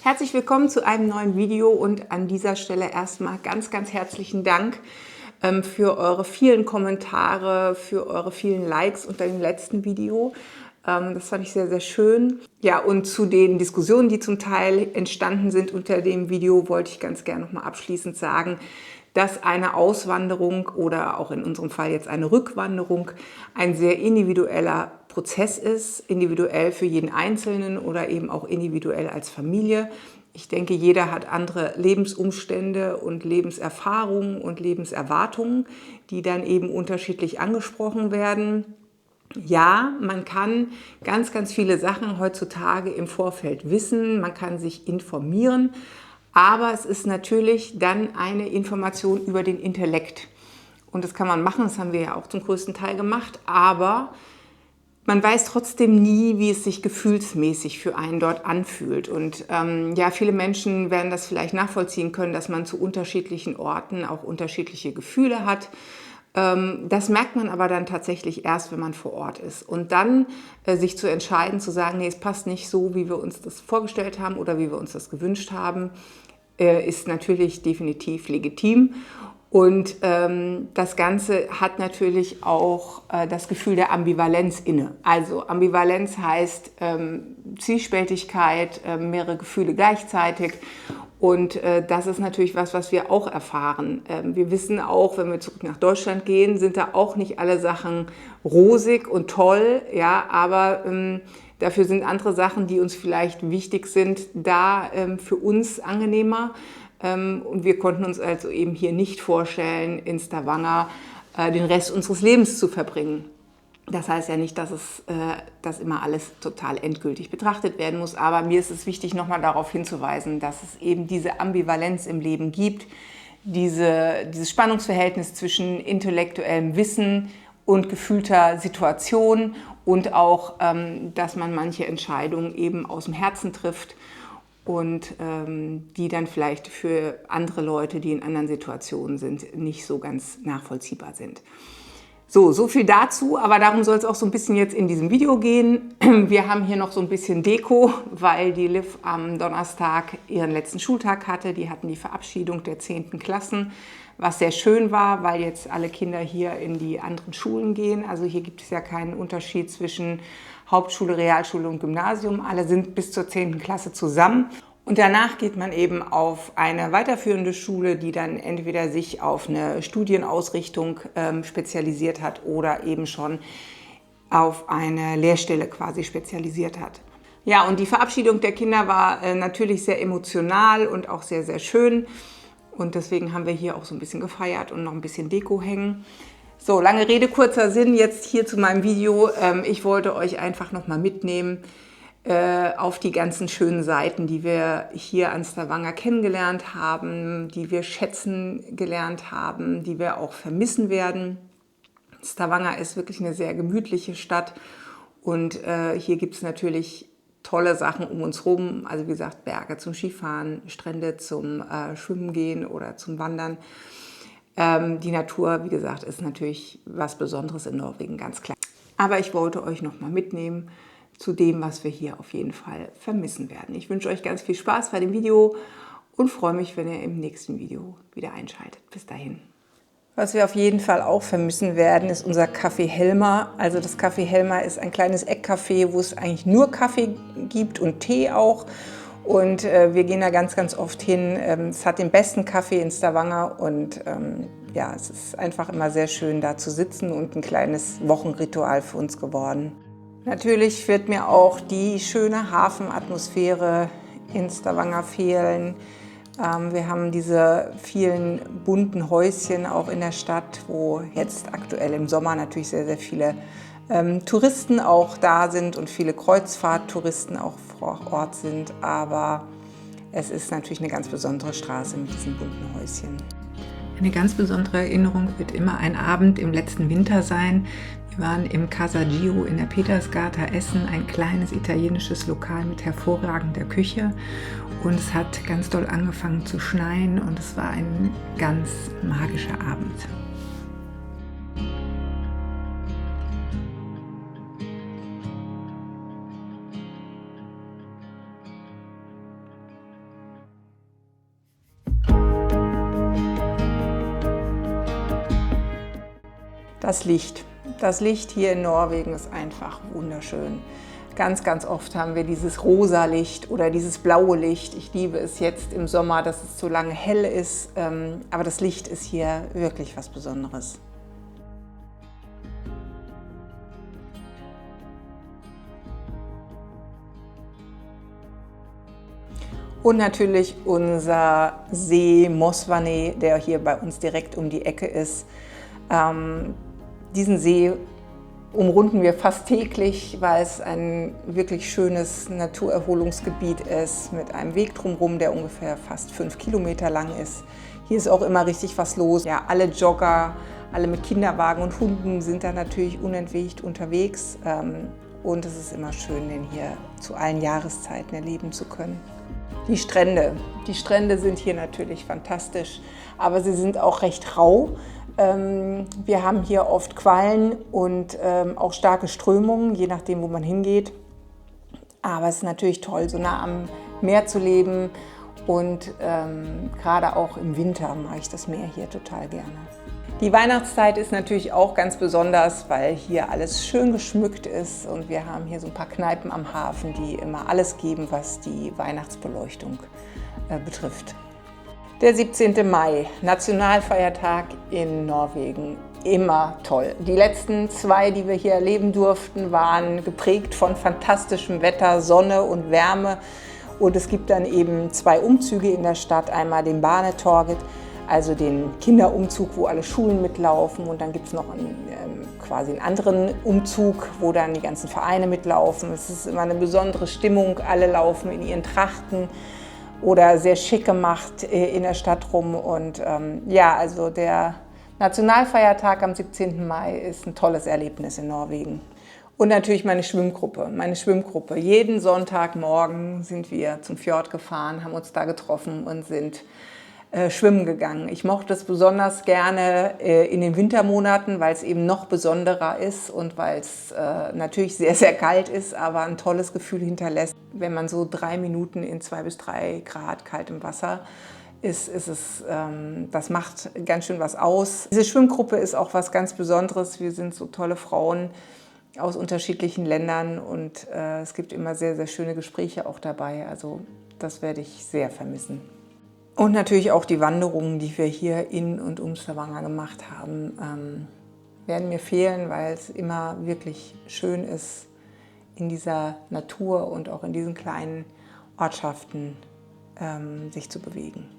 Herzlich willkommen zu einem neuen Video und an dieser Stelle erstmal ganz, ganz herzlichen Dank für eure vielen Kommentare, für eure vielen Likes unter dem letzten Video. Das fand ich sehr, sehr schön. Ja, und zu den Diskussionen, die zum Teil entstanden sind unter dem Video, wollte ich ganz gerne nochmal abschließend sagen, dass eine Auswanderung oder auch in unserem Fall jetzt eine Rückwanderung ein sehr individueller Prozess ist, individuell für jeden Einzelnen oder eben auch individuell als Familie. Ich denke, jeder hat andere Lebensumstände und Lebenserfahrungen und Lebenserwartungen, die dann eben unterschiedlich angesprochen werden. Ja, man kann ganz, ganz viele Sachen heutzutage im Vorfeld wissen, man kann sich informieren, aber es ist natürlich dann eine Information über den Intellekt. Und das kann man machen, das haben wir ja auch zum größten Teil gemacht, aber man weiß trotzdem nie, wie es sich gefühlsmäßig für einen dort anfühlt. Und ja, viele Menschen werden das vielleicht nachvollziehen können, dass man zu unterschiedlichen Orten auch unterschiedliche Gefühle hat. Das merkt man aber dann tatsächlich erst, wenn man vor Ort ist. Und dann sich zu entscheiden, zu sagen, nee, es passt nicht so, wie wir uns das vorgestellt haben oder wie wir uns das gewünscht haben, ist natürlich definitiv legitim. Und das Ganze hat natürlich auch das Gefühl der Ambivalenz inne. Also Ambivalenz heißt Zwiespältigkeit, mehrere Gefühle gleichzeitig. Und das ist natürlich was wir auch erfahren. Wir wissen auch, wenn wir zurück nach Deutschland gehen, sind da auch nicht alle Sachen rosig und toll, ja, aber dafür sind andere Sachen, die uns vielleicht wichtig sind, da für uns angenehmer. Und wir konnten uns also eben hier nicht vorstellen, in Stavanger den Rest unseres Lebens zu verbringen. Das heißt ja nicht, dass immer alles total endgültig betrachtet werden muss, aber mir ist es wichtig, nochmal darauf hinzuweisen, dass es eben diese Ambivalenz im Leben gibt, dieses Spannungsverhältnis zwischen intellektuellem Wissen und gefühlter Situation und auch, dass man manche Entscheidungen eben aus dem Herzen trifft und die dann vielleicht für andere Leute, die in anderen Situationen sind, nicht so ganz nachvollziehbar sind. So viel dazu, aber darum soll es auch so ein bisschen jetzt in diesem Video gehen. Wir haben hier noch so ein bisschen Deko, weil die Liv am Donnerstag ihren letzten Schultag hatte. Die hatten die Verabschiedung der 10. Klassen, was sehr schön war, weil jetzt alle Kinder hier in die anderen Schulen gehen. Also hier gibt es ja keinen Unterschied zwischen Hauptschule, Realschule und Gymnasium. Alle sind bis zur 10. Klasse zusammen. Und danach geht man eben auf eine weiterführende Schule, die dann entweder sich auf eine Studienausrichtung spezialisiert hat oder eben schon auf eine Lehrstelle quasi spezialisiert hat. Ja, und die Verabschiedung der Kinder war natürlich sehr emotional und auch sehr, sehr schön. Und deswegen haben wir hier auch so ein bisschen gefeiert und noch ein bisschen Deko hängen. So, lange Rede, kurzer Sinn, jetzt hier zu meinem Video. Ich wollte euch einfach nochmal mitnehmen auf die ganzen schönen Seiten, die wir hier an Stavanger kennengelernt haben, die wir schätzen gelernt haben, die wir auch vermissen werden. Stavanger ist wirklich eine sehr gemütliche Stadt und hier gibt es natürlich tolle Sachen um uns rum, also wie gesagt Berge zum Skifahren, Strände zum Schwimmen gehen oder zum Wandern. Die Natur, wie gesagt, ist natürlich was Besonderes in Norwegen, ganz klar. Aber ich wollte euch nochmal mitnehmen zu dem, was wir hier auf jeden Fall vermissen werden. Ich wünsche euch ganz viel Spaß bei dem Video und freue mich, wenn ihr im nächsten Video wieder einschaltet. Bis dahin. Was wir auf jeden Fall auch vermissen werden, ist unser Café Helmer. Also das Café Helmer ist ein kleines Eckcafé, wo es eigentlich nur Kaffee gibt und Tee auch. Und wir gehen da ganz, ganz oft hin. Es hat den besten Kaffee in Stavanger und ja, es ist einfach immer sehr schön, da zu sitzen und ein kleines Wochenritual für uns geworden. Natürlich wird mir auch die schöne Hafenatmosphäre in Stavanger fehlen. Wir haben diese vielen bunten Häuschen auch in der Stadt, wo jetzt aktuell im Sommer natürlich sehr, sehr viele Touristen auch da sind und viele Kreuzfahrttouristen auch vor Ort sind. Aber es ist natürlich eine ganz besondere Straße mit diesen bunten Häuschen. Eine ganz besondere Erinnerung wird immer ein Abend im letzten Winter sein. Wir waren im Casa Gio in der Petersgata essen, ein kleines italienisches Lokal mit hervorragender Küche. Und es hat ganz doll angefangen zu schneien und es war ein ganz magischer Abend. Das Licht. Das Licht hier in Norwegen ist einfach wunderschön. Ganz, ganz oft haben wir dieses rosa Licht oder dieses blaue Licht. Ich liebe es jetzt im Sommer, dass es so lange hell ist, aber das Licht ist hier wirklich was Besonderes. Und natürlich unser See Mosvanet, der hier bei uns direkt um die Ecke ist. Diesen See umrunden wir fast täglich, weil es ein wirklich schönes Naturerholungsgebiet ist, mit einem Weg drumherum, der ungefähr fast 5 Kilometer lang ist. Hier ist auch immer richtig was los. Ja, alle Jogger, alle mit Kinderwagen und Hunden sind da natürlich unentwegt unterwegs. Und es ist immer schön, den hier zu allen Jahreszeiten erleben zu können. Die Strände. Die Strände sind hier natürlich fantastisch, aber sie sind auch recht rau. Wir haben hier oft Quallen und auch starke Strömungen, je nachdem, wo man hingeht. Aber es ist natürlich toll, so nah am Meer zu leben und gerade auch im Winter mag ich das Meer hier total gerne. Die Weihnachtszeit ist natürlich auch ganz besonders, weil hier alles schön geschmückt ist und wir haben hier so ein paar Kneipen am Hafen, die immer alles geben, was die Weihnachtsbeleuchtung betrifft. Der 17. Mai, Nationalfeiertag in Norwegen, immer toll. Die letzten 2, die wir hier erleben durften, waren geprägt von fantastischem Wetter, Sonne und Wärme. Und es gibt dann eben 2 Umzüge in der Stadt, einmal den Barnetorget, also den Kinderumzug, wo alle Schulen mitlaufen, und dann gibt es noch quasi einen anderen Umzug, wo dann die ganzen Vereine mitlaufen. Es ist immer eine besondere Stimmung, alle laufen in ihren Trachten oder sehr schick gemacht in der Stadt rum. Und ja, also der Nationalfeiertag am 17. Mai ist ein tolles Erlebnis in Norwegen. Und natürlich meine Schwimmgruppe. Jeden Sonntagmorgen sind wir zum Fjord gefahren, haben uns da getroffen und sind schwimmen gegangen. Ich mochte es besonders gerne in den Wintermonaten, weil es eben noch besonderer ist und weil es natürlich sehr, sehr kalt ist, aber ein tolles Gefühl hinterlässt. Wenn man so 3 Minuten in 2 bis 3 Grad kaltem Wasser ist, das macht ganz schön was aus. Diese Schwimmgruppe ist auch was ganz Besonderes. Wir sind so tolle Frauen aus unterschiedlichen Ländern und es gibt immer sehr, sehr schöne Gespräche auch dabei. Also das werde ich sehr vermissen. Und natürlich auch die Wanderungen, die wir hier in und um Stavanger gemacht haben, werden mir fehlen, weil es immer wirklich schön ist, in dieser Natur und auch in diesen kleinen Ortschaften sich zu bewegen.